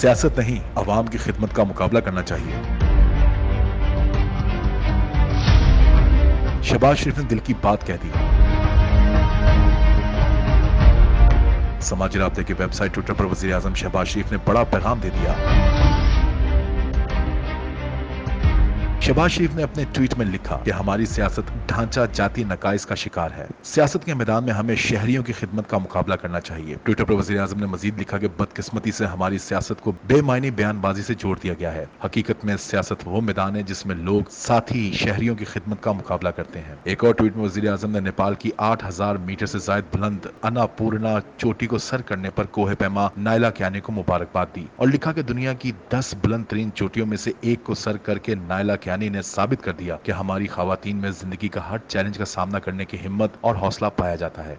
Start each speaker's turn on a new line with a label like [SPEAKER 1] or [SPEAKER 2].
[SPEAKER 1] सियासत नहीं, अवाम की खिदमत का मुकाबला करना चाहिए। शहबाज शरीफ ने दिल की बात कह दी। समाजी राब्ते की वेबसाइट ट्विटर पर वजीर आजम शहबाज शरीफ ने बड़ा पैगाम दे दिया। शहबाज शरीफ ने अपने ट्वीट में लिखा कि हमारी सियासत ढांचा जाती नकाइस का शिकार है। सियासत के मैदान में हमें शहरियों की खिदमत का मुकाबला करना चाहिए। ट्विटर पर वज़ीर आज़म ने मजीद लिखा कि बदकिस्मती से हमारी सियासत को बेमायनी बयानबाजी से जोड़ दिया गया है। हकीकत में सियासत वो मैदान है जिसमें लोग साथ ही शहरियों की खिदमत का मुकाबला करते हैं। एक और ट्वीट में वज़ीर आज़म ने नेपाल की 8000 मीटर से ज्यादा बुलंद अन्नपूर्णा चोटी को सर करने पर कोहे पैमा नायला कियानी को मुबारकबाद दी और लिखा कि दुनिया की 10 बुलंद तरीन चोटियों में से एक को सर करके नायला कियानी ने साबित कर दिया कि हमारी खवातीन में जिंदगी का हर चैलेंज का सामना करने की हिम्मत और हौसला पाया जाता है।